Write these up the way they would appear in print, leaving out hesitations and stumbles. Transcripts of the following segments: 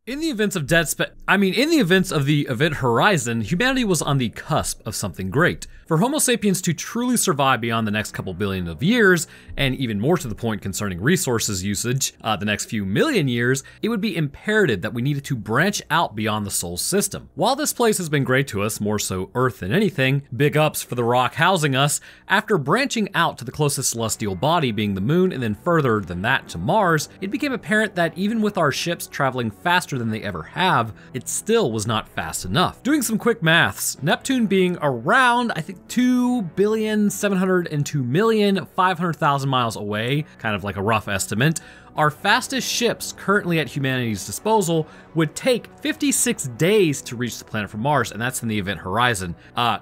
In the events of in the events of the event horizon, humanity was on the cusp of something great. For Homo sapiens to truly survive beyond the next couple billion of years, and even more to the point concerning resources usage, the next few million years, it would be imperative that we needed to branch out beyond the Sol system. While this place has been great to us, more so Earth than anything, big ups for the rock housing us, after branching out to the closest celestial body being the moon and then further than that to Mars, it became apparent that even with our ships traveling faster than they ever have, it still was not fast enough. Doing some quick maths, Neptune being around, I think 2,702,500,000 miles away, kind of like a rough estimate, our fastest ships currently at humanity's disposal would take 56 days to reach the planet from Mars, and that's in the event horizon.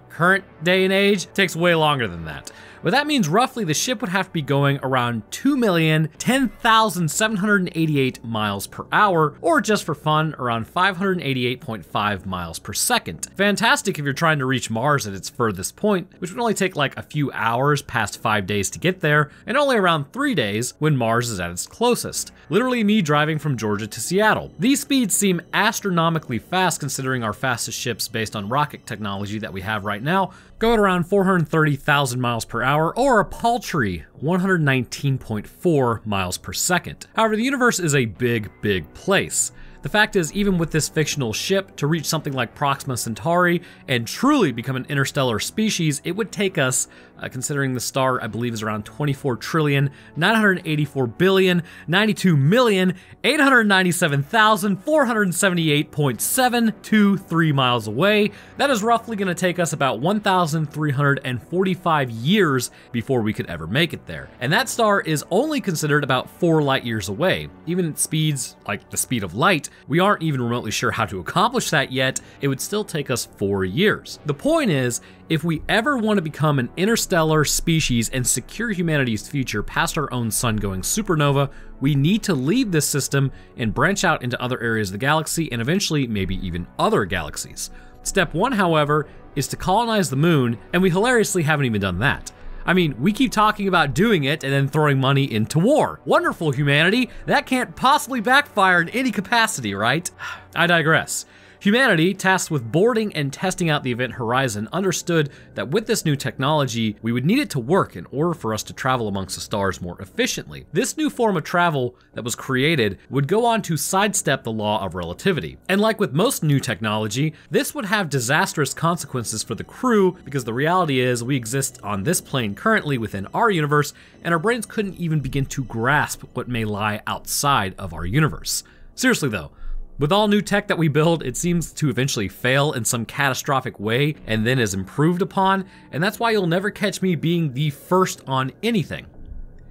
Current day and age takes way longer than that. But that means roughly the ship would have to be going around 2,010,788 miles per hour, or just for fun, around 588.5 miles per second. Fantastic if you're trying to reach Mars at its furthest point, which would only take like a few hours past 5 days to get there, and only around 3 days when Mars is at its closest. Literally me driving from Georgia to Seattle. These speeds seem astronomically fast considering our fastest ships based on rocket technology that we have right now go at around 430,000 miles per hour, or a paltry 119.4 miles per second. However, the universe is a big, big place. The fact is, even with this fictional ship, to reach something like Proxima Centauri and truly become an interstellar species, it would take us, considering the star I believe is around 24,984,992,897,478.723 miles away. That is roughly going to take us about 1,345 years before we could ever make it there. And that star is only considered about 4 light years away. Even at speeds like the speed of light, we aren't even remotely sure how to accomplish that yet. It would still take us 4 years. The point is, if we ever want to become an interstellar species and secure humanity's future past our own sun-going supernova, we need to leave this system and branch out into other areas of the galaxy and eventually maybe even other galaxies. Step 1, however, is to colonize the moon, and we hilariously haven't even done that. I mean, we keep talking about doing it and then throwing money into war. Wonderful, humanity. That can't possibly backfire in any capacity, right? I digress. Humanity, tasked with boarding and testing out the event horizon, understood that with this new technology, we would need it to work in order for us to travel amongst the stars more efficiently. This new form of travel that was created would go on to sidestep the law of relativity. And like with most new technology, this would have disastrous consequences for the crew, because the reality is we exist on this plane currently within our universe, and our brains couldn't even begin to grasp what may lie outside of our universe. Seriously though, with all new tech that we build, it seems to eventually fail in some catastrophic way and then is improved upon, and that's why you'll never catch me being the first on anything.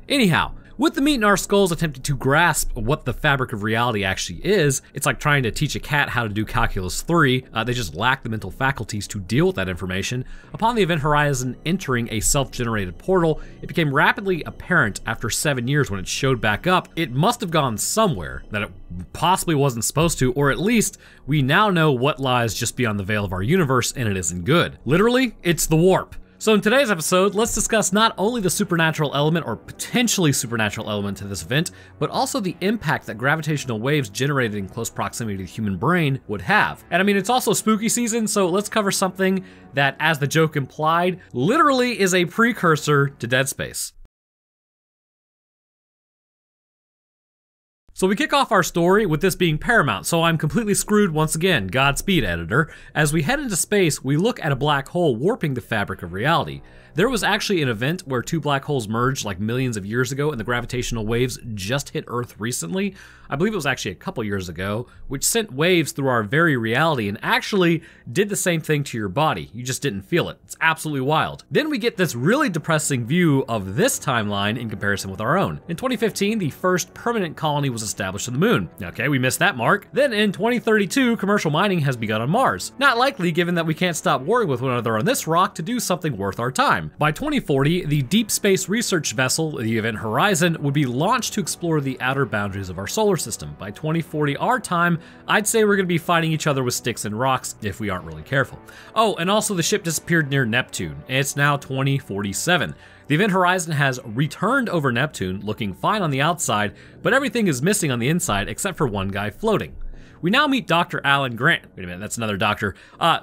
Anyhow, with the meat in our skulls attempting to grasp what the fabric of reality actually is, it's like trying to teach a cat how to do calculus 3, they just lack the mental faculties to deal with that information. Upon the event horizon entering a self-generated portal, it became rapidly apparent after 7 years when it showed back up, it must have gone somewhere that it possibly wasn't supposed to, or at least we now know what lies just beyond the veil of our universe, and it isn't good. Literally, it's the warp. So in today's episode, let's discuss not only the supernatural element or potentially supernatural element to this event, but also the impact that gravitational waves generated in close proximity to the human brain would have. And I mean, it's also spooky season, so let's cover something that, as the joke implied, literally is a precursor to Dead Space. So we kick off our story with this being Paramount, so I'm completely screwed once again, Godspeed, editor. As we head into space, we look at a black hole warping the fabric of reality. There was actually an event where 2 black holes merged like millions of years ago, and the gravitational waves just hit Earth recently. I believe it was actually a couple years ago, which sent waves through our very reality and actually did the same thing to your body. You just didn't feel it. It's absolutely wild. Then we get this really depressing view of this timeline in comparison with our own. In 2015, the first permanent colony was established on the moon. Okay, we missed that mark. Then in 2032, commercial mining has begun on Mars. Not likely, given that we can't stop warring with one another on this rock to do something worth our time. By 2040, the deep space research vessel, the Event Horizon, would be launched to explore the outer boundaries of our solar system. By 2040 our time, I'd say we're going to be fighting each other with sticks and rocks if we aren't really careful. Oh, and also the ship disappeared near Neptune. It's now 2047. The Event Horizon has returned over Neptune, looking fine on the outside, but everything is missing on the inside except for one guy floating. we now meet Dr. Alan Grant. Wait a minute, that's another doctor.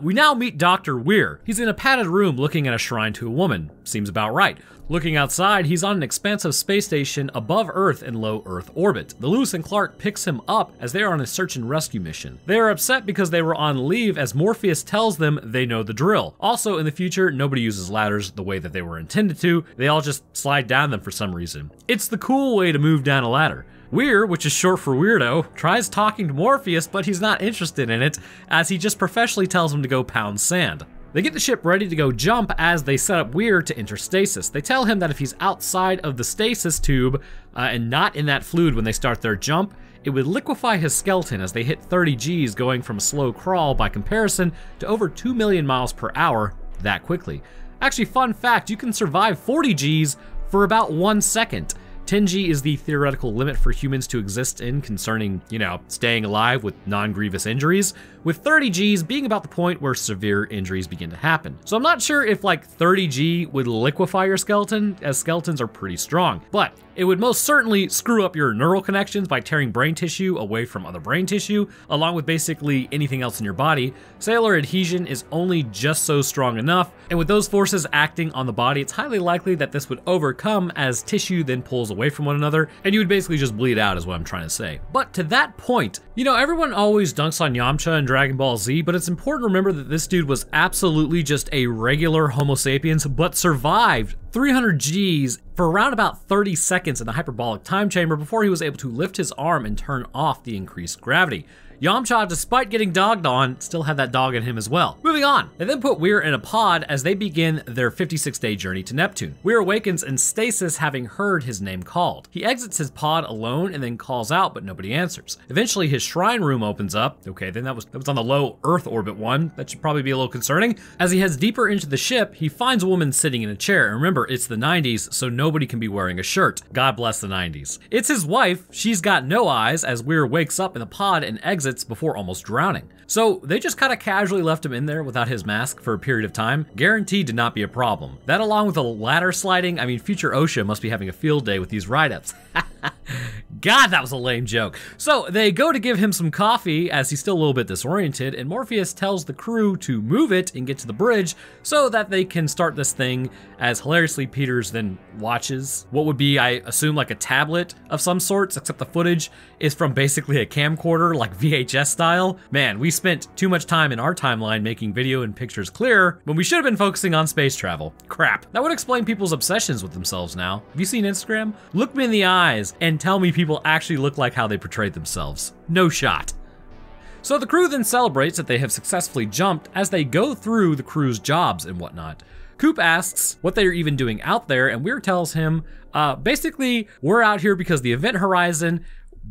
We now meet Dr. Weir. He's in a padded room looking at a shrine to a woman. Seems about right. Looking outside, he's on an expansive space station above Earth in low Earth orbit. The Lewis and Clark picks him up as they are on a search and rescue mission. They are upset because they were on leave as Morpheus tells them they know the drill. Also, in the future, nobody uses ladders the way that they were intended to. They all just slide down them for some reason. It's the cool way to move down a ladder. Weir, which is short for weirdo, tries talking to Morpheus, but he's not interested in it, as he just professionally tells him to go pound sand. They get the ship ready to go jump as they set up Weir to enter stasis. They tell him that if he's outside of the stasis tube and not in that fluid when they start their jump, it would liquefy his skeleton as they hit 30 Gs, going from a slow crawl by comparison to over 2 million miles per hour that quickly. Actually, fun fact, you can survive 40 Gs for about 1 second. 10 G is the theoretical limit for humans to exist in concerning, staying alive with non-grievous injuries, with 30 Gs being about the point where severe injuries begin to happen. So I'm not sure if like 30 G would liquefy your skeleton, as skeletons are pretty strong, but it would most certainly screw up your neural connections by tearing brain tissue away from other brain tissue, along with basically anything else in your body. Cellular adhesion is only just so strong enough, and with those forces acting on the body, it's highly likely that this would overcome as tissue then pulls away from one another, and you would basically just bleed out is what I'm trying to say. But to that point, everyone always dunks on Yamcha and Dragon Ball Z, but it's important to remember that this dude was absolutely just a regular Homo sapiens, but survived 300 Gs for around about 30 seconds in the hyperbolic time chamber before he was able to lift his arm and turn off the increased gravity. Yamcha, despite getting dogged on, still had that dog in him as well. Moving on, they then put Weir in a pod as they begin their 56-day journey to Neptune. Weir awakens in stasis, having heard his name called. He exits his pod alone and then calls out, but nobody answers. Eventually, his shrine room opens up. Okay, then that was on the low Earth orbit one. That should probably be a little concerning. As he heads deeper into the ship, he finds a woman sitting in a chair. And remember, it's the 90s, so nobody can be wearing a shirt. God bless the 90s. It's his wife. She's got no eyes as Weir wakes up in the pod and exits before almost drowning. So they just kind of casually left him in there without his mask for a period of time. Guaranteed to not be a problem. That, along with the ladder sliding, I mean, future OSHA must be having a field day with these write-ups. God, that was a lame joke. So they go to give him some coffee as he's still a little bit disoriented, and Morpheus tells the crew to move it and get to the bridge so that they can start this thing, as hilariously Peters then watches what would be, I assume, like a tablet of some sorts, except the footage is from basically a camcorder, like VHS style. Man, we spent too much time in our timeline making video and pictures clearer when we should have been focusing on space travel. Crap. That would explain people's obsessions with themselves now. Have you seen Instagram? Look me in the eyes and tell me people actually look like how they portrayed themselves. No shot. So the crew then celebrates that they have successfully jumped as they go through the crew's jobs and whatnot. Coop asks what they are even doing out there, and Weir tells him, basically, we're out here because the event horizon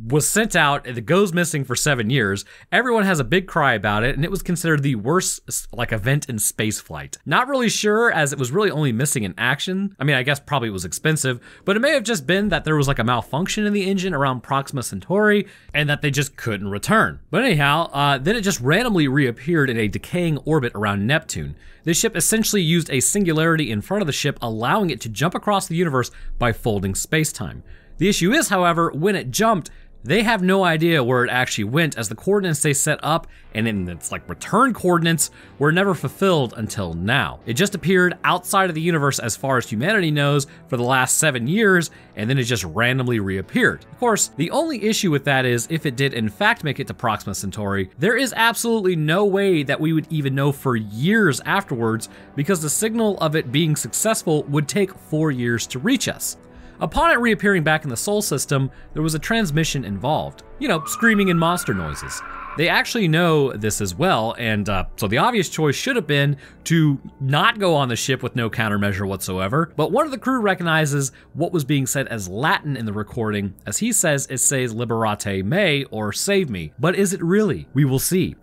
was sent out and it goes missing for 7 years. Everyone has a big cry about it, and it was considered the worst event in spaceflight. Not really sure, as it was really only missing in action. I mean, I guess probably it was expensive, but it may have just been that there was a malfunction in the engine around Proxima Centauri and that they just couldn't return. But anyhow, then it just randomly reappeared in a decaying orbit around Neptune. This ship essentially used a singularity in front of the ship, allowing it to jump across the universe by folding space-time. The issue is, however, when it jumped, they have no idea where it actually went, as the coordinates they set up and in its return coordinates were never fulfilled until now. It just appeared outside of the universe as far as humanity knows for the last 7 years, and then it just randomly reappeared. Of course, the only issue with that is if it did in fact make it to Proxima Centauri, there is absolutely no way that we would even know for years afterwards, because the signal of it being successful would take 4 years to reach us. Upon it reappearing back in the Sol system, there was a transmission involved. Screaming and monster noises. They actually know this as well, and so the obvious choice should have been to not go on the ship with no countermeasure whatsoever, but one of the crew recognizes what was being said as Latin in the recording, as he says it says liberate me, or save me. But is it really? We will see.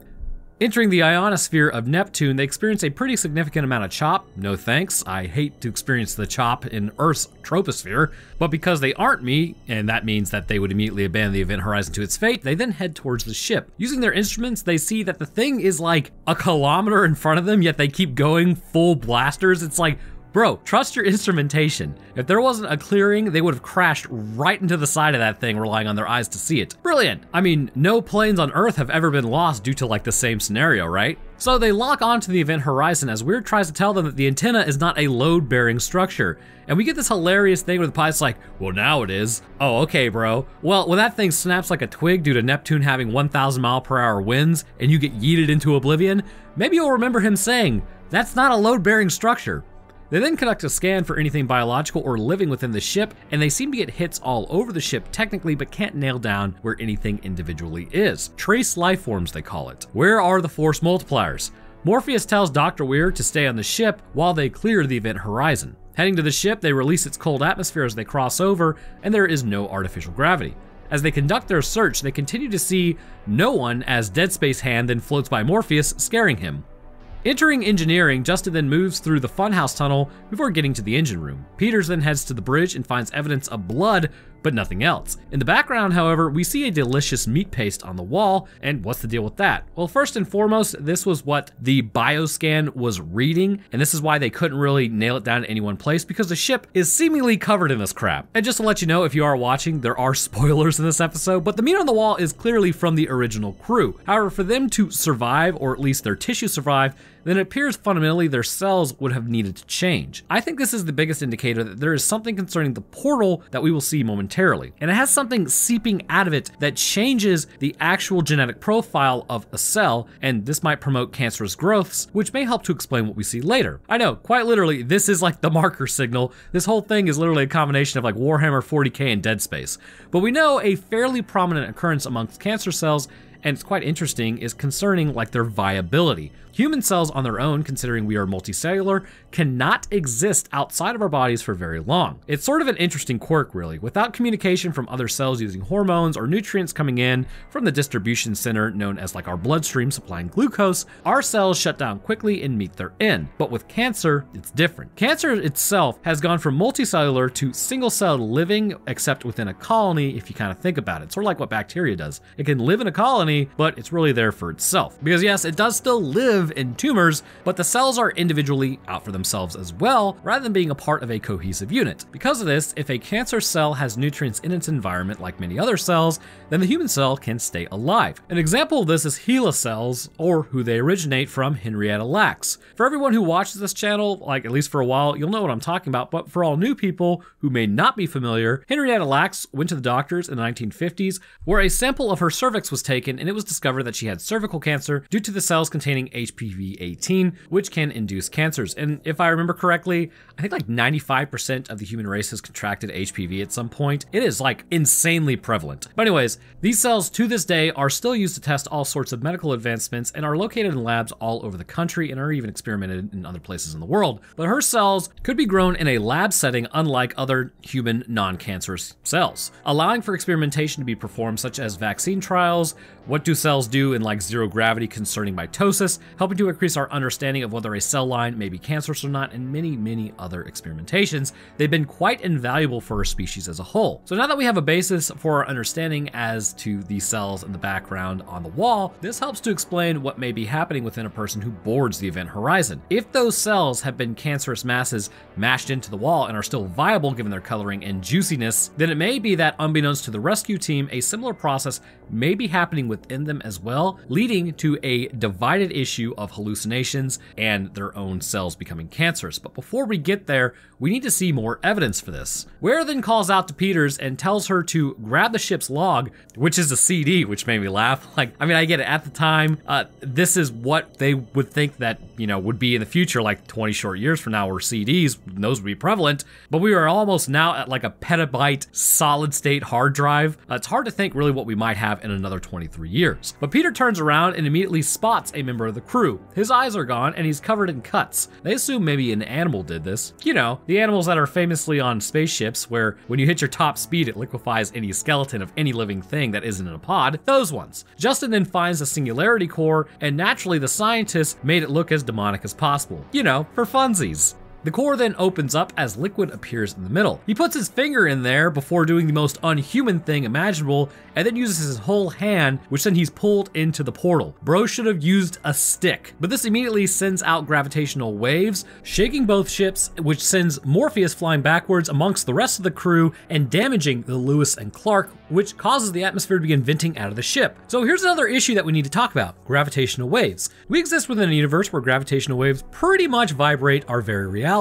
Entering the ionosphere of Neptune, they experience a pretty significant amount of chop. No thanks, I hate to experience the chop in Earth's troposphere, but because they aren't me, and that means that they would immediately abandon the event horizon to its fate, they then head towards the ship. Using their instruments, they see that the thing is like a kilometer in front of them, yet they keep going full blasters. It's like, Bro, trust your instrumentation. If there wasn't a clearing, they would have crashed right into the side of that thing, relying on their eyes to see it. Brilliant. I mean, no planes on Earth have ever been lost due to like the same scenario, right? So they lock onto the event horizon as Weird tries to tell them that the antenna is not a load-bearing structure. And we get this hilarious thing where the pilot's like, well, now it is. Oh, okay, bro. Well, when that thing snaps like a twig due to Neptune having 1,000 mile per hour winds and you get yeeted into oblivion, maybe you'll remember him saying, that's not a load-bearing structure. They then conduct a scan for anything biological or living within the ship, and they seem to get hits all over the ship technically, but can't nail down where anything individually is. Trace life forms, they call it. Where are the force multipliers? Morpheus tells Dr. Weird to stay on the ship while they clear the event horizon. Heading to the ship, they release its cold atmosphere as they cross over, and there is no artificial gravity. As they conduct their search, they continue to see no one as Dead Space Hand then floats by Morpheus, scaring him. Entering engineering, Justin then moves through the funhouse tunnel before getting to the engine room. Peters then heads to the bridge and finds evidence of blood, but nothing else. In the background, however, we see a delicious meat paste on the wall, and what's the deal with that? Well, first and foremost, this was what the bioscan was reading, and this is why they couldn't really nail it down to any one place, because the ship is seemingly covered in this crap. And just to let you know, if you are watching, there are spoilers in this episode, but the meat on the wall is clearly from the original crew. However, for them to survive, or at least their tissue survive, then it appears fundamentally their cells would have needed to change. I think this is the biggest indicator that there is something concerning the portal that we will see momentarily. And it has something seeping out of it that changes the actual genetic profile of a cell, and this might promote cancerous growths, which may help to explain what we see later. I know, quite literally, this is like the marker signal. This whole thing is literally a combination of like Warhammer 40k and Dead Space. But we know a fairly prominent occurrence amongst cancer cells, and it's quite interesting, is concerning like their viability. Human cells on their own, considering we are multicellular, cannot exist outside of our bodies for very long. It's sort of an interesting quirk, really. Without communication from other cells using hormones or nutrients coming in from the distribution center known as like our bloodstream supplying glucose, our cells shut down quickly and meet their end. But with cancer, it's different. Cancer itself has gone from multicellular to single-celled living, except within a colony, if you kind of think about it. Sort of like what bacteria does. It can live in a colony, but it's really there for itself. Because yes, it does still live in tumors, but the cells are individually out for themselves as well, rather than being a part of a cohesive unit. Because of this, if a cancer cell has nutrients in its environment like many other cells, then the human cell can stay alive. An example of this is HeLa cells, or who they originate from, Henrietta Lacks. For everyone who watches this channel, like at least for a while, you'll know what I'm talking about, but for all new people who may not be familiar, Henrietta Lacks went to the doctors in the 1950s, where a sample of her cervix was taken, and it was discovered that she had cervical cancer due to the cells containing HPV-18, which can induce cancers. And if I remember correctly, I think like 95% of the human race has contracted HPV at some point. It is like insanely prevalent. But anyways, these cells to this day are still used to test all sorts of medical advancements and are located in labs all over the country and are even experimented in other places in the world. But her cells could be grown in a lab setting unlike other human non-cancerous cells, allowing for experimentation to be performed such as vaccine trials, what do cells do in like zero gravity concerning mitosis, helping to increase our understanding of whether a cell line may be cancerous or not, and many other experimentations. They've been quite invaluable for our species as a whole. So now that we have a basis for our understanding as to the cells in the background on the wall, this helps to explain what may be happening within a person who boards the event horizon. If those cells have been cancerous masses mashed into the wall and are still viable given their coloring and juiciness, then it may be that unbeknownst to the rescue team, a similar process may be happening within them as well, leading to a divided issue of hallucinations and their own cells becoming cancerous. But before we get there, we need to see more evidence for this. Ware then calls out to Peters and tells her to grab the ship's log, which is a CD, which made me laugh. Like, I mean, I get it. At the time, this is what they would think that, you know, would be in the future, like 20 short years from now, where CDs, those would be prevalent. But we are almost now at like a petabyte solid state hard drive. It's hard to think really what we might have in another 23 years. But Peter turns around and immediately spots a member of the crew. His eyes are gone and he's covered in cuts. They assume maybe an animal did this. You know, the animals that are famously on spaceships where when you hit your top speed, it liquefies any skeleton of any living thing that isn't in a pod. Those ones. Justin then finds the Singularity Core, and naturally the scientists made it look as demonic as possible. You know, for funsies. The core then opens up as liquid appears in the middle. He puts his finger in there before doing the most unhuman thing imaginable, and then uses his whole hand, which then he's pulled into the portal. Bro should have used a stick, but this immediately sends out gravitational waves, shaking both ships, which sends Morpheus flying backwards amongst the rest of the crew and damaging the Lewis and Clark, which causes the atmosphere to begin venting out of the ship. So here's another issue that we need to talk about: gravitational waves. We exist within a universe where gravitational waves pretty much vibrate our very reality,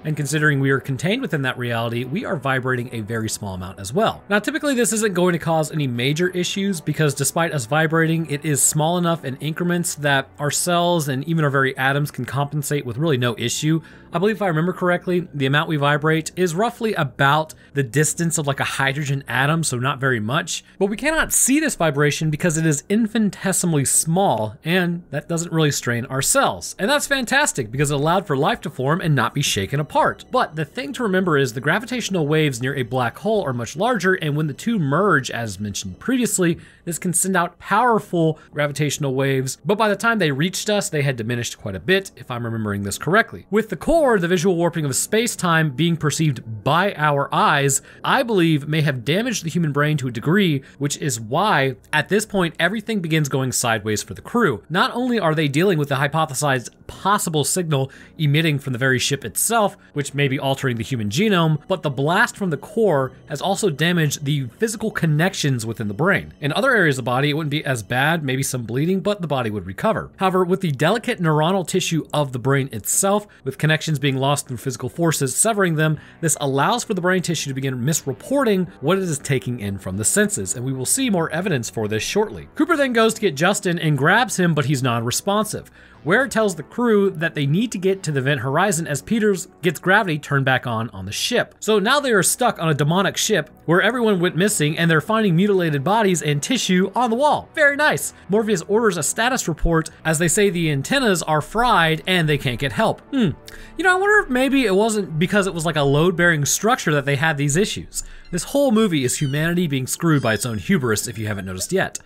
and considering we are contained within that reality, we are vibrating a very small amount as well. Now, typically this isn't going to cause any major issues because despite us vibrating, it is small enough in increments that our cells and even our very atoms can compensate with really no issue. I believe if I remember correctly, the amount we vibrate is roughly about the distance of like a hydrogen atom, so not very much. But we cannot see this vibration because it is infinitesimally small, and that doesn't really strain our cells. And that's fantastic because it allowed for life to form and not be shaken apart. But the thing to remember is the gravitational waves near a black hole are much larger, and when the two merge, as mentioned previously, this can send out powerful gravitational waves, but by the time they reached us, they had diminished quite a bit, if I'm remembering this correctly. With the core, the visual warping of space-time being perceived by our eyes, I believe may have damaged the human brain to a degree, which is why, at this point, everything begins going sideways for the crew. Not only are they dealing with the hypothesized possible signal emitting from the very ship itself, which may be altering the human genome, but the blast from the core has also damaged the physical connections within the brain. In other areas of the body, it wouldn't be as bad, maybe some bleeding, but the body would recover. However, with the delicate neuronal tissue of the brain itself, with connections being lost through physical forces severing them, this allows for the brain tissue to begin misreporting what it is taking in from the senses, and we will see more evidence for this shortly. Cooper then goes to get Justin and grabs him, but he's non-responsive. Ware tells the crew that they need to get to the event horizon as Peters gets gravity turned back on the ship. So now they are stuck on a demonic ship where everyone went missing and they're finding mutilated bodies and tissue on the wall. Very nice. Morpheus orders a status report as they say the antennas are fried and they can't get help. You know, I wonder if maybe it wasn't because it was like a load-bearing structure that they had these issues. This whole movie is humanity being screwed by its own hubris, if you haven't noticed yet.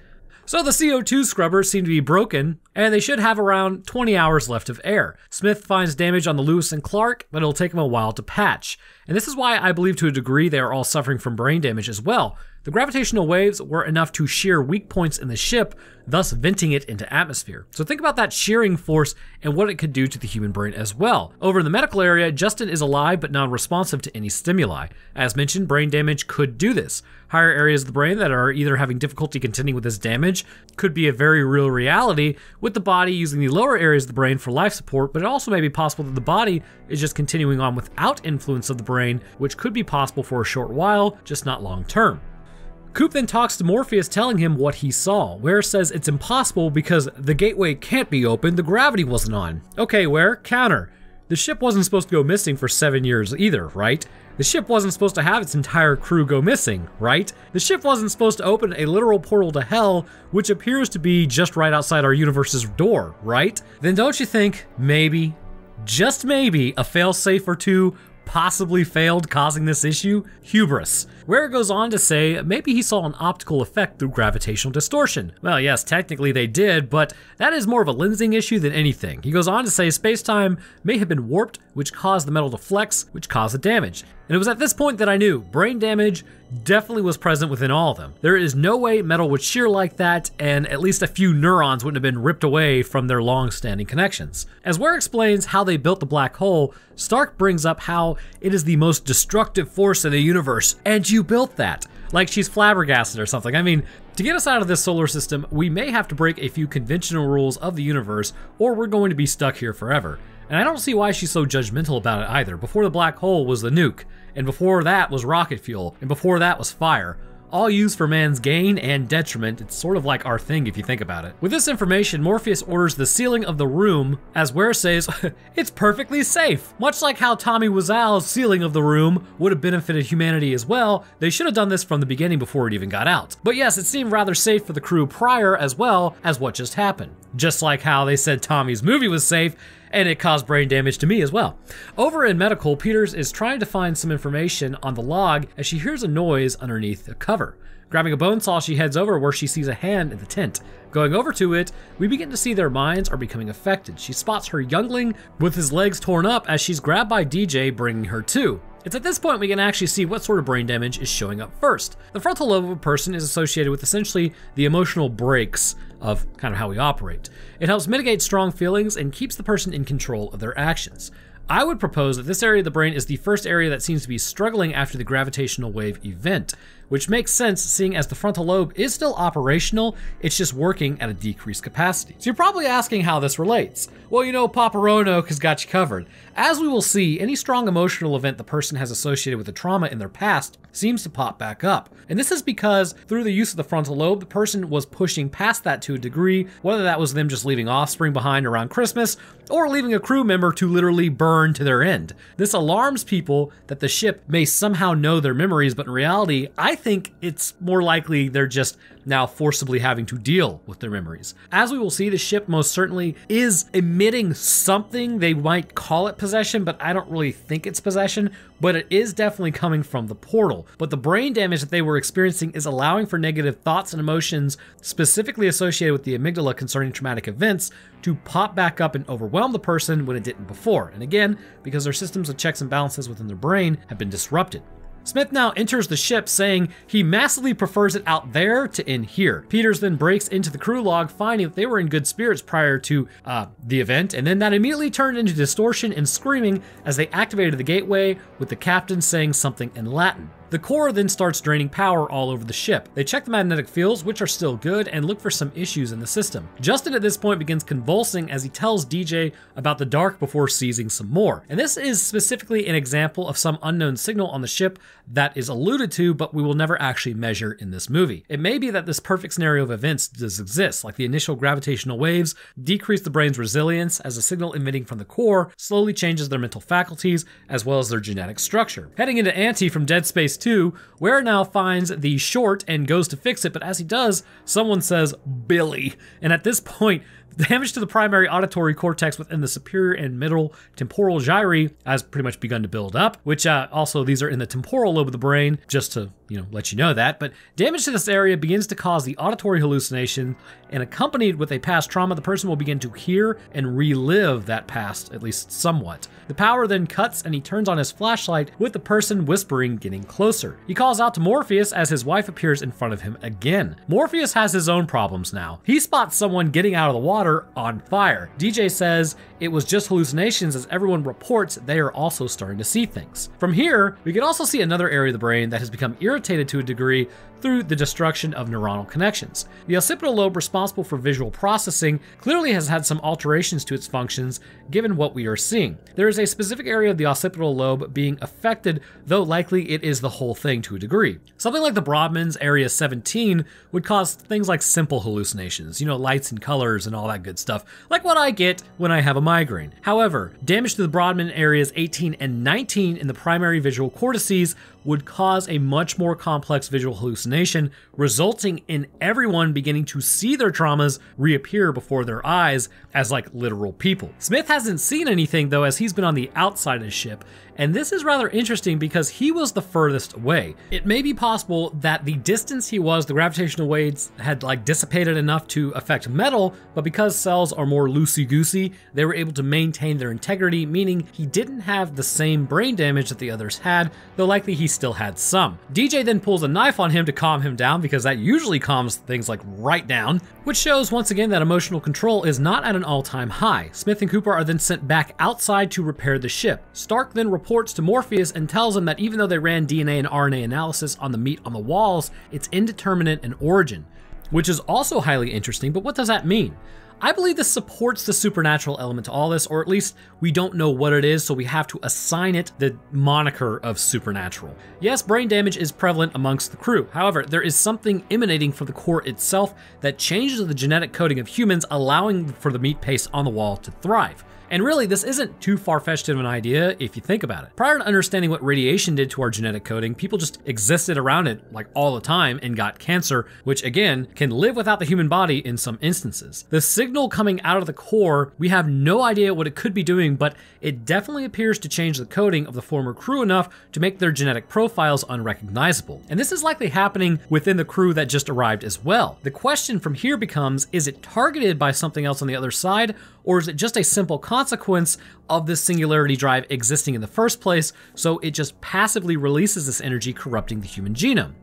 So the CO2 scrubbers seem to be broken, and they should have around 20 hours left of air. Smith finds damage on the Lewis and Clark, but it'll take him a while to patch. And this is why I believe to a degree they are all suffering from brain damage as well. The gravitational waves were enough to shear weak points in the ship, thus venting it into atmosphere. So think about that shearing force and what it could do to the human brain as well. Over in the medical area, Justin is alive but non-responsive to any stimuli. As mentioned, brain damage could do this. Higher areas of the brain that are either having difficulty contending with this damage could be a very real reality, with the body using the lower areas of the brain for life support, but it also may be possible that the body is just continuing on without influence of the brain, which could be possible for a short while, just not long term. Coop then talks to Morpheus, telling him what he saw. Ware says it's impossible because the gateway can't be open, the gravity wasn't on. Okay, Ware, counter. The ship wasn't supposed to go missing for 7 years either, right? The ship wasn't supposed to have its entire crew go missing, right? The ship wasn't supposed to open a literal portal to hell, which appears to be just right outside our universe's door, right? Then don't you think maybe, just maybe, a failsafe or two possibly failed, causing this issue? Hubris. Ware goes on to say maybe he saw an optical effect through gravitational distortion. Well, yes, technically they did, but that is more of a lensing issue than anything. He goes on to say space-time may have been warped, which caused the metal to flex, which caused the damage. And it was at this point that I knew brain damage definitely was present within all of them. There is no way metal would shear like that, and at least a few neurons wouldn't have been ripped away from their long-standing connections. As Ware explains how they built the black hole, Stark brings up how it is the most destructive force in the universe, and you built that. Like she's flabbergasted or something. I mean, to get us out of this solar system, we may have to break a few conventional rules of the universe, or we're going to be stuck here forever. And I don't see why she's so judgmental about it either. Before the black hole was the nuke, and before that was rocket fuel, and before that was fire. All used for man's gain and detriment. It's sort of like our thing if you think about it. With this information, Morpheus orders the sealing of the room, as Ware says, it's perfectly safe. Much like how Tommy Wiseau's sealing of the room would have benefited humanity as well, they should have done this from the beginning before it even got out. But yes, it seemed rather safe for the crew prior as well as what just happened. Just like how they said Tommy's movie was safe, and it caused brain damage to me as well. Over in medical, Peters is trying to find some information on the log as she hears a noise underneath the cover. Grabbing a bone saw, she heads over where she sees a hand in the tent. Going over to it, we begin to see their minds are becoming affected. She spots her youngling with his legs torn up as she's grabbed by DJ, bringing her to. It's at this point we can actually see what sort of brain damage is showing up first. The frontal lobe of a person is associated with essentially the emotional brakes of kind of how we operate. It helps mitigate strong feelings and keeps the person in control of their actions. I would propose that this area of the brain is the first area that seems to be struggling after the gravitational wave event, which makes sense seeing as the frontal lobe is still operational, it's just working at a decreased capacity. So you're probably asking how this relates. Well, you know, Papa Roanoke has got you covered. As we will see, any strong emotional event the person has associated with a trauma in their past seems to pop back up. And this is because through the use of the frontal lobe, the person was pushing past that to a degree, whether that was them just leaving offspring behind around Christmas or leaving a crew member to literally burn to their end. This alarms people that the ship may somehow know their memories, but in reality, I think it's more likely they're just now forcibly having to deal with their memories. As we will see, the ship most certainly is emitting something. They might call it possession, but I don't really think it's possession, but it is definitely coming from the portal. But the brain damage that they were experiencing is allowing for negative thoughts and emotions specifically associated with the amygdala concerning traumatic events to pop back up and overwhelm the person when it didn't before. And again, because their systems of checks and balances within their brain have been disrupted. Smith now enters the ship saying he massively prefers it out there to in here. Peters then breaks into the crew log, finding that they were in good spirits prior to the event, and then that immediately turned into distortion and screaming as they activated the gateway with the captain saying something in Latin. The core then starts draining power all over the ship. They check the magnetic fields, which are still good, and look for some issues in the system. Justin at this point begins convulsing as he tells DJ about the dark before seizing some more. And this is specifically an example of some unknown signal on the ship that is alluded to, but we will never actually measure in this movie. It may be that this perfect scenario of events does exist, like the initial gravitational waves decrease the brain's resilience as the signal emitting from the core slowly changes their mental faculties as well as their genetic structure. Heading into Auntie from Dead Space 2, Ware now finds the short and goes to fix it, but as he does, someone says, Billy. And at this point, damage to the primary auditory cortex within the superior and middle temporal gyri has pretty much begun to build up, which also these are in the temporal lobe of the brain, just to let you know that. But damage to this area begins to cause the auditory hallucination, and accompanied with a past trauma, the person will begin to hear and relive that past, at least somewhat. The power then cuts and he turns on his flashlight with the person whispering getting closer. He calls out to Morpheus as his wife appears in front of him again. Morpheus has his own problems now. He spots someone getting out of the water on fire. DJ says it was just hallucinations as everyone reports they are also starting to see things. From here, we can also see another area of the brain that has become irritated to a degree through the destruction of neuronal connections. The occipital lobe responsible for visual processing clearly has had some alterations to its functions given what we are seeing. There is a specific area of the occipital lobe being affected, though likely it is the whole thing to a degree. Something like the Brodmann's Area 17 would cause things like simple hallucinations, lights and colors and all that good stuff, like what I get when I have a migraine. However, damage to the Brodmann areas 18 and 19 in the primary visual cortices would cause a much more complex visual hallucination, resulting in everyone beginning to see their traumas reappear before their eyes as like literal people. Smith hasn't seen anything though, as he's been on the outside of the ship, and this is rather interesting because he was the furthest away. It may be possible that the distance he was, the gravitational waves had dissipated enough to affect metal, but because cells are more loosey-goosey, they were able to maintain their integrity, meaning he didn't have the same brain damage that the others had, though likely he still had some. DJ then pulls a knife on him to calm him down because that usually calms things right down, which shows once again that emotional control is not at an all-time high. Smith and Cooper are then sent back outside to repair the ship. Stark then reports to Morpheus and tells him that even though they ran DNA and RNA analysis on the meat on the walls, it's indeterminate in origin, which is also highly interesting, but what does that mean? I believe this supports the supernatural element to all this, or at least we don't know what it is, so we have to assign it the moniker of supernatural. Yes, brain damage is prevalent amongst the crew. However, there is something emanating from the core itself that changes the genetic coding of humans, allowing for the meat paste on the wall to thrive. And really, this isn't too far-fetched of an idea if you think about it. Prior to understanding what radiation did to our genetic coding, people just existed around it like all the time and got cancer, which again, can live without the human body in some instances. The signal coming out of the core, we have no idea what it could be doing, but it definitely appears to change the coding of the former crew enough to make their genetic profiles unrecognizable. And this is likely happening within the crew that just arrived as well. The question from here becomes, is it targeted by something else on the other side, or is it just a simple consequence of this singularity drive existing in the first place, so it just passively releases this energy corrupting the human genome?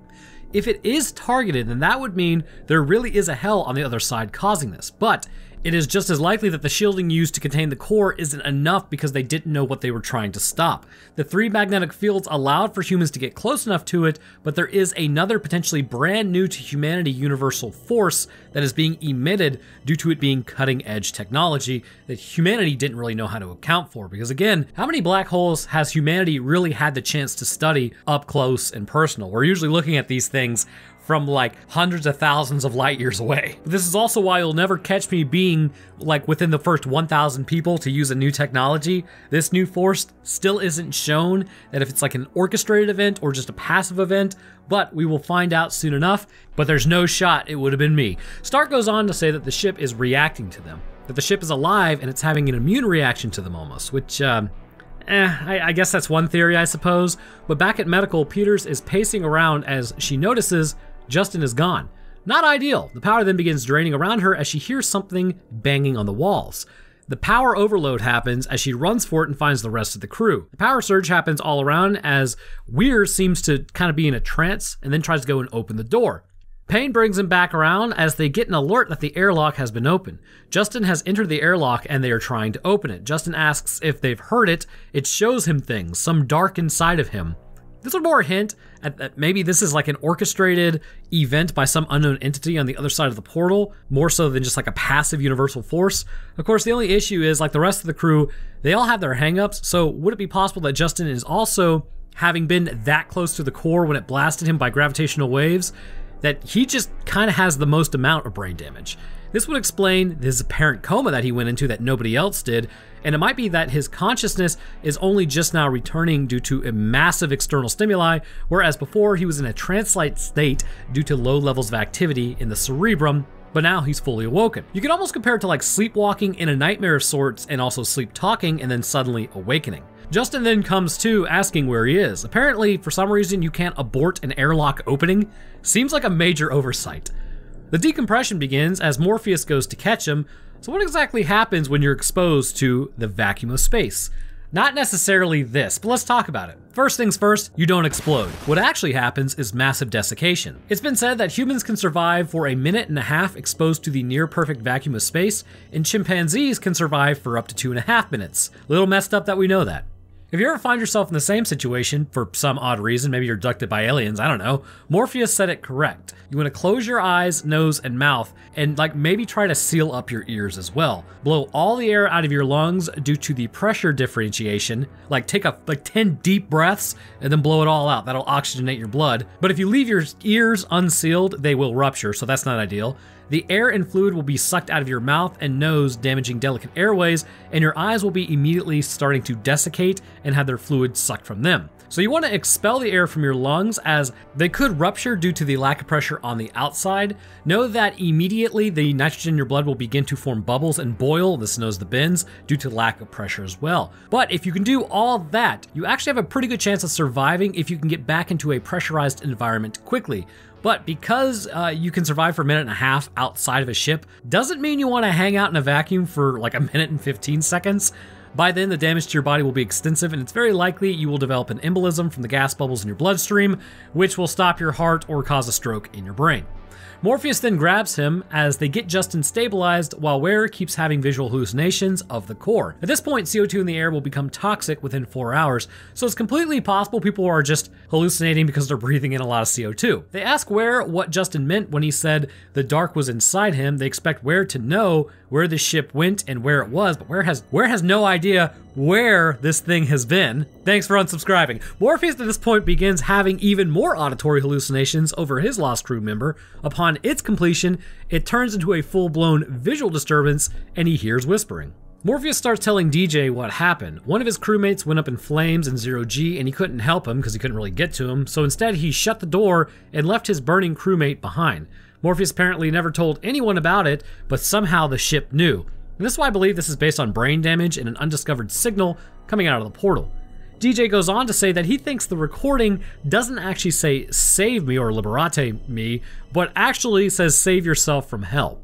If it is targeted, then that would mean there really is a hell on the other side causing this. But it is just as likely that the shielding used to contain the core isn't enough because they didn't know what they were trying to stop. The 3 magnetic fields allowed for humans to get close enough to it, but there is another potentially brand new to humanity universal force that is being emitted due to it being cutting edge technology that humanity didn't really know how to account for. Because again, how many black holes has humanity really had the chance to study up close and personal? We're usually looking at these things from like hundreds of thousands of light years away. But this is also why you'll never catch me being like within the first 1,000 people to use a new technology. This new force still isn't shown that if it's like an orchestrated event or just a passive event, but we will find out soon enough. But there's no shot it would have been me. Stark goes on to say that the ship is reacting to them, that the ship is alive and it's having an immune reaction to them almost, which I guess that's one theory, I suppose. But back at medical, Peters is pacing around as she notices Justin is gone. Not ideal. The power then begins draining around her as she hears something banging on the walls. The power overload happens as she runs for it and finds the rest of the crew. The power surge happens all around as Weir seems to kind of be in a trance and then tries to go and open the door. Payne brings him back around as they get an alert that the airlock has been opened. Justin has entered the airlock and they are trying to open it. Justin asks if they've heard it. It shows him things, some dark inside of him. This would more hint at that maybe this is like an orchestrated event by some unknown entity on the other side of the portal, more so than just like a passive universal force. Of course, the only issue is, like the rest of the crew, they all have their hangups, so would it be possible that Justin is also, having been that close to the core when it blasted him by gravitational waves, that he just kind of has the most amount of brain damage? This would explain his apparent coma that he went into that nobody else did, and it might be that his consciousness is only just now returning due to a massive external stimuli, whereas before he was in a trance-like state due to low levels of activity in the cerebrum, but now he's fully awoken. You can almost compare it to like sleepwalking in a nightmare of sorts and also sleep talking and then suddenly awakening. Justin then comes to asking where he is. Apparently, for some reason, you can't abort an airlock opening. Seems like a major oversight. The decompression begins as Morpheus goes to catch him. So what exactly happens when you're exposed to the vacuum of space? Not necessarily this, but let's talk about it. First things first, you don't explode. What actually happens is massive desiccation. It's been said that humans can survive for 1.5 minutes exposed to the near perfect vacuum of space, and chimpanzees can survive for up to 2.5 minutes. Little messed up that we know that. If you ever find yourself in the same situation, for some odd reason, maybe you're abducted by aliens, I don't know, Morpheus said it correct. You want to close your eyes, nose, and mouth, and like maybe try to seal up your ears as well. Blow all the air out of your lungs due to the pressure differentiation. Like take 10 deep breaths and then blow it all out. That'll oxygenate your blood. But if you leave your ears unsealed, they will rupture, so that's not ideal. The air and fluid will be sucked out of your mouth and nose, damaging delicate airways, and your eyes will be immediately starting to desiccate and have their fluid sucked from them. So you want to expel the air from your lungs as they could rupture due to the lack of pressure on the outside. Know that immediately the nitrogen in your blood will begin to form bubbles and boil, this knows the bends, due to lack of pressure as well. But if you can do all that, you actually have a pretty good chance of surviving if you can get back into a pressurized environment quickly. But because you can survive for 1.5 minutes outside of a ship, doesn't mean you want to hang out in a vacuum for like 1 minute and 15 seconds. By then, the damage to your body will be extensive, and it's very likely you will develop an embolism from the gas bubbles in your bloodstream, which will stop your heart or cause a stroke in your brain. Morpheus then grabs him as they get Justin stabilized while Ware keeps having visual hallucinations of the core. At this point, CO2 in the air will become toxic within 4 hours, so it's completely possible people are just hallucinating because they're breathing in a lot of CO2. They ask Ware what Justin meant when he said the dark was inside him. They expect Ware to know where the ship went and where it was, but Ware has no idea where this thing has been. Thanks for unsubscribing. Morpheus at this point begins having even more auditory hallucinations over his lost crew member. Upon its completion, it turns into a full-blown visual disturbance and he hears whispering. Morpheus starts telling DJ what happened. One of his crewmates went up in flames in 0G and he couldn't help him because he couldn't really get to him, so instead he shut the door and left his burning crewmate behind. Morpheus apparently never told anyone about it, but somehow the ship knew. And this is why I believe this is based on brain damage and an undiscovered signal coming out of the portal. DJ goes on to say that he thinks the recording doesn't actually say save me or liberate me, but actually says save yourself from hell.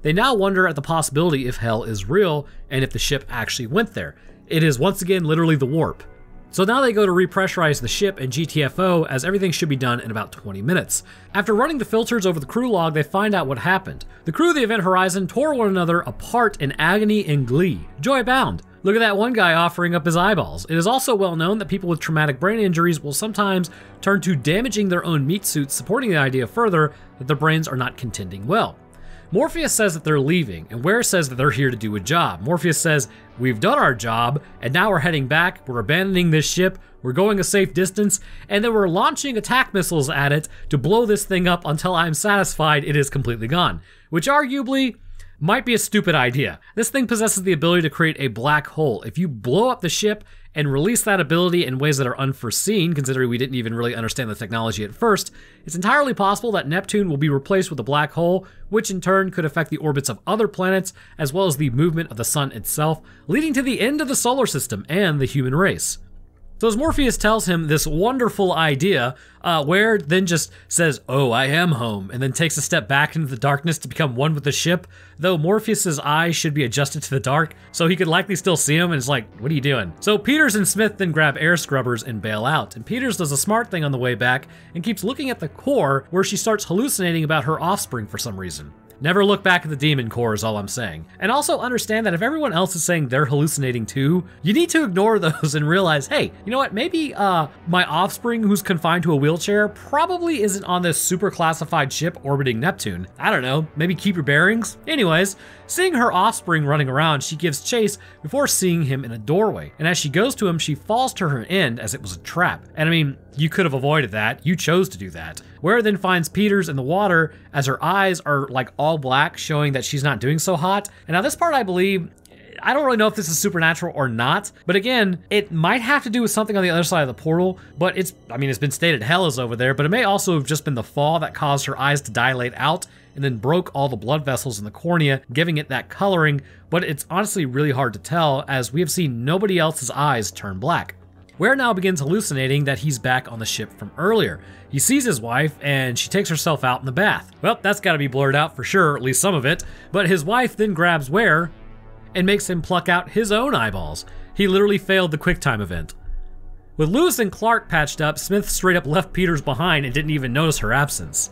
They now wonder at the possibility if hell is real and if the ship actually went there. It is once again literally the warp. So now they go to repressurize the ship and GTFO, as everything should be done in about 20 minutes. After running the filters over the crew log, they find out what happened. The crew of the Event Horizon tore one another apart in agony and glee. Joy bound. Look at that one guy offering up his eyeballs. It is also well known that people with traumatic brain injuries will sometimes turn to damaging their own meat suits, supporting the idea further that their brains are not contending well. Morpheus says that they're leaving, and Ware says that they're here to do a job. Morpheus says, we've done our job, and now we're heading back, we're abandoning this ship, we're going a safe distance, and then we're launching attack missiles at it to blow this thing up until I'm satisfied it is completely gone. Which arguably might be a stupid idea. This thing possesses the ability to create a black hole. If you blow up the ship and release that ability in ways that are unforeseen, considering we didn't even really understand the technology at first, it's entirely possible that Neptune will be replaced with a black hole, which in turn could affect the orbits of other planets, as well as the movement of the sun itself, leading to the end of the solar system and the human race. So as Morpheus tells him this wonderful idea, Ware then just says, oh, I am home, and then takes a step back into the darkness to become one with the ship, though Morpheus's eyes should be adjusted to the dark, so he could likely still see him, and is like, what are you doing? So Peters and Smith then grab air scrubbers and bail out, and Peters does a smart thing on the way back and keeps looking at the core, where she starts hallucinating about her offspring for some reason. Never look back at the demon core is all I'm saying. And also understand that if everyone else is saying they're hallucinating too, you need to ignore those and realize, hey, you know what, maybe my offspring who's confined to a wheelchair probably isn't on this super classified ship orbiting Neptune. I don't know, maybe keep your bearings? Anyways, seeing her offspring running around, she gives chase before seeing him in a doorway. And as she goes to him, she falls to her end as it was a trap. And I mean, you could have avoided that. You chose to do that. Ware then finds Peters in the water as her eyes are like all black, showing that she's not doing so hot. And now this part, I believe, I don't really know if this is supernatural or not, but again, it might have to do with something on the other side of the portal, but it's been stated hell is over there, but it may also have just been the fall that caused her eyes to dilate out and then broke all the blood vessels in the cornea, giving it that coloring, but it's honestly really hard to tell as we have seen nobody else's eyes turn black. Ware now begins hallucinating that he's back on the ship from earlier. He sees his wife and she takes herself out in the bath. Well, that's gotta be blurred out for sure, at least some of it, but his wife then grabs Ware and makes him pluck out his own eyeballs. He literally failed the QuickTime event. With Lewis and Clark patched up, Smith straight up left Peters behind and didn't even notice her absence.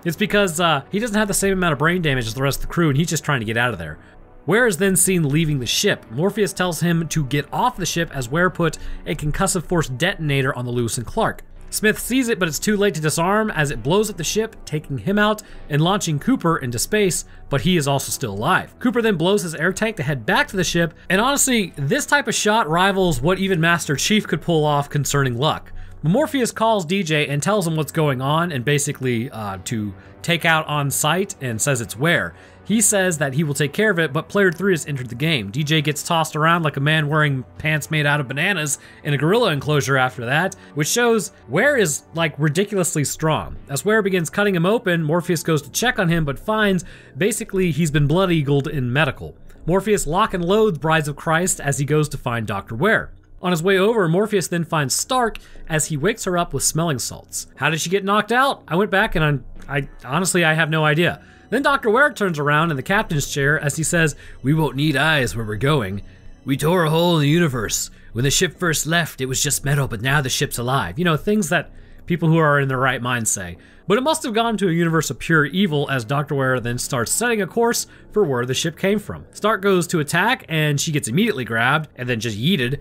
It's because he doesn't have the same amount of brain damage as the rest of the crew and he's just trying to get out of there. Ware is then seen leaving the ship. Morpheus tells him to get off the ship as Ware put a concussive force detonator on the Lewis and Clark. Smith sees it, but it's too late to disarm as it blows up the ship, taking him out and launching Cooper into space, but he is also still alive. Cooper then blows his air tank to head back to the ship, and honestly, this type of shot rivals what even Master Chief could pull off concerning luck. Morpheus calls DJ and tells him what's going on and basically to take out on sight and says it's Ware. He says that he will take care of it, but player 3 has entered the game. DJ gets tossed around like a man wearing pants made out of bananas in a gorilla enclosure after that, which shows Ware is like ridiculously strong. As Ware begins cutting him open, Morpheus goes to check on him, but finds basically he's been blood-eagled in medical. Morpheus lock and loads Brides of Christ as he goes to find Dr. Ware. On his way over, Morpheus then finds Stark as he wakes her up with smelling salts. How did she get knocked out? I went back and I honestly have no idea. Then Dr. Ware turns around in the captain's chair as he says, "We won't need eyes where we're going. We tore a hole in the universe. When the ship first left, it was just metal, but now the ship's alive." You know, things that people who are in their right mind say. But it must have gone to a universe of pure evil as Dr. Ware then starts setting a course for where the ship came from. Stark goes to attack and she gets immediately grabbed and then just yeeted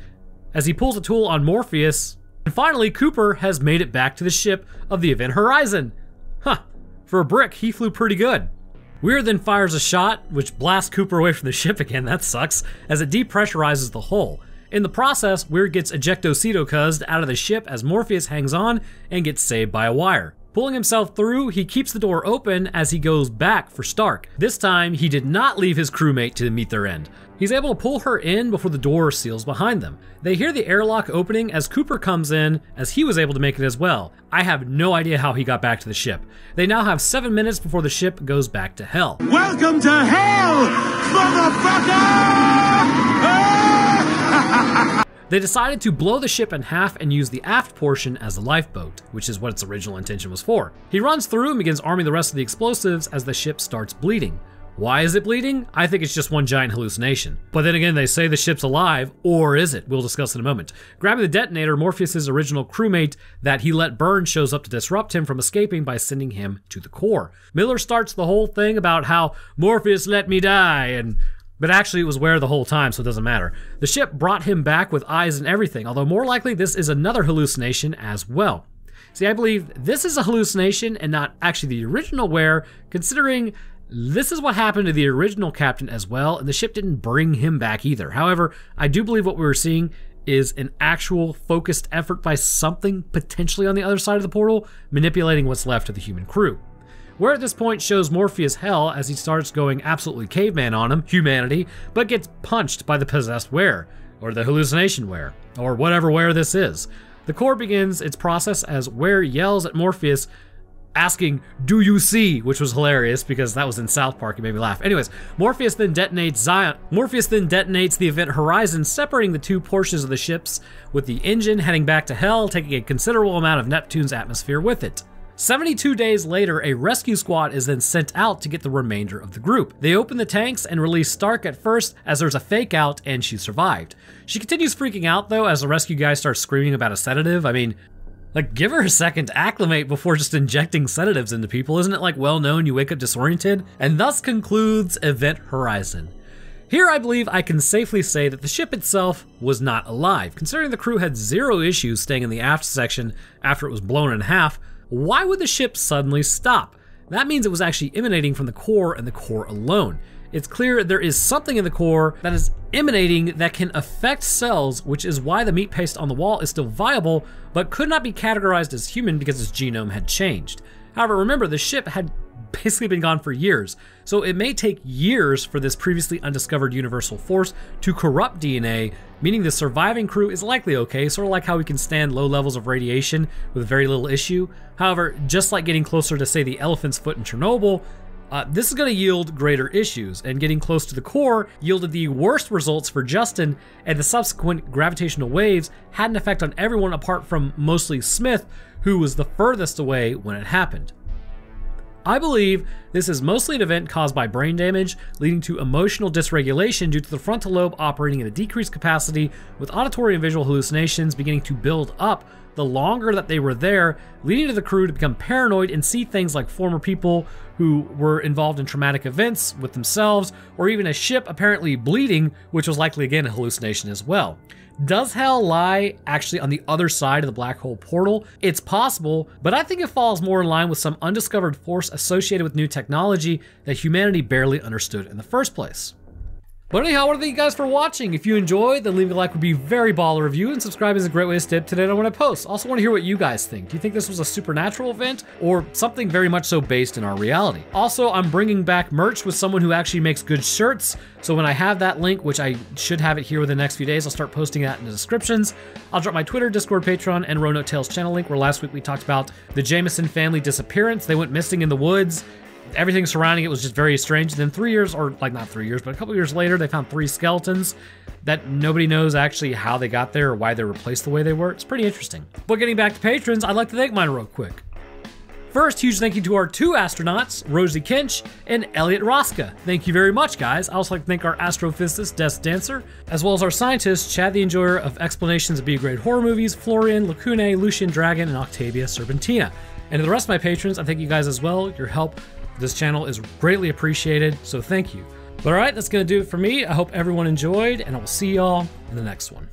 as he pulls a tool on Morpheus. And finally, Cooper has made it back to the ship of the Event Horizon. Huh, for a brick, he flew pretty good. Weir then fires a shot, which blasts Cooper away from the ship again, that sucks, as it depressurizes the hull. In the process, Weir gets ejectocetocuzzed out of the ship as Morpheus hangs on and gets saved by a wire. Pulling himself through, he keeps the door open as he goes back for Stark. This time, he did not leave his crewmate to meet their end. He's able to pull her in before the door seals behind them. They hear the airlock opening as Cooper comes in, as he was able to make it as well. I have no idea how he got back to the ship. They now have 7 minutes before the ship goes back to hell. Welcome to hell, motherfucker! They decided to blow the ship in half and use the aft portion as the lifeboat, which is what its original intention was for. He runs through and begins arming the rest of the explosives as the ship starts bleeding. Why is it bleeding? I think it's just one giant hallucination. But then again, they say the ship's alive, or is it? We'll discuss in a moment. Grabbing the detonator, Morpheus' original crewmate that he let burn shows up to disrupt him from escaping by sending him to the core. Miller starts the whole thing about how Morpheus let me die, but actually it was Ware the whole time, so it doesn't matter. The ship brought him back with eyes and everything, although more likely this is another hallucination as well. See, I believe this is a hallucination and not actually the original Ware, considering this is what happened to the original captain as well, and the ship didn't bring him back either. However, I do believe what we were seeing is an actual focused effort by something potentially on the other side of the portal, manipulating what's left of the human crew. Where at this point shows Morpheus hell as he starts going absolutely caveman on him, humanity, but gets punched by the possessed Ware, or the hallucination Ware, or whatever Ware this is. The core begins its process as Ware yells at Morpheus, asking, "Do you see?" which was hilarious because that was in South Park. It made me laugh. Anyways, Morpheus then detonates the event horizon, separating the two portions of the ships, with the engine heading back to hell, taking a considerable amount of Neptune's atmosphere with it. 72 days later, a rescue squad is then sent out to get the remainder of the group. They open the tanks and release Stark at first as there's a fake out and she survived. She continues freaking out though as the rescue guy starts screaming about a sedative. I mean, like, give her a second to acclimate before just injecting sedatives into people. Isn't it like well known you wake up disoriented? And thus concludes Event Horizon. Here I believe I can safely say that the ship itself was not alive. Considering the crew had zero issues staying in the aft section after it was blown in half, why would the ship suddenly stop? That means it was actually emanating from the core and the core alone. It's clear there is something in the core that is emanating that can affect cells, which is why the meat paste on the wall is still viable, but could not be categorized as human because its genome had changed. However, remember, the ship had basically been gone for years, so it may take years for this previously undiscovered universal force to corrupt DNA, meaning the surviving crew is likely okay, sort of like how we can stand low levels of radiation with very little issue. However, just like getting closer to, say, the elephant's foot in Chernobyl, this is going to yield greater issues, and getting close to the core yielded the worst results for Justin, and the subsequent gravitational waves had an effect on everyone apart from mostly Smith, who was the furthest away when it happened. I believe this is mostly an event caused by brain damage, leading to emotional dysregulation due to the frontal lobe operating at a decreased capacity, with auditory and visual hallucinations beginning to build up the longer that they were there, leading to the crew to become paranoid and see things like former people who were involved in traumatic events with themselves, or even a ship apparently bleeding, which was likely again a hallucination as well. Does hell lie actually on the other side of the black hole portal? It's possible, but I think it falls more in line with some undiscovered force associated with new technology that humanity barely understood in the first place. But anyhow, I want to thank you guys for watching. If you enjoyed, then leaving a like would be very baller of you, and subscribing is a great way to stay up to date on when I post. Also want to hear what you guys think. Do you think this was a supernatural event, or something very much so based in our reality? Also, I'm bringing back merch with someone who actually makes good shirts, so when I have that link, which I should have it here within the next few days, I'll start posting that in the descriptions. I'll drop my Twitter, Discord, Patreon, and Roanoke Tales channel link, where last week we talked about the Jameson family disappearance. They went missing in the woods. Everything surrounding it was just very strange. Then 3 years, or like not 3 years, but a couple years later, they found 3 skeletons that nobody knows actually how they got there or why they were placed the way they were. It's pretty interesting. But getting back to patrons, I'd like to thank mine real quick. First, huge thank you to our 2 astronauts, Rosie Kinch and Elliot Roska. Thank you very much, guys. I also like to thank our astrophysicist, Des Dancer, as well as our scientists, Chad the Enjoyer of Explanations of B-grade horror movies, Florian, Lacune, Lucian Dragon, and Octavia Serpentina. And to the rest of my patrons, I thank you guys as well. Your help this channel is greatly appreciated, so thank you. But all right, that's gonna do it for me. I hope everyone enjoyed, and I will see y'all in the next one.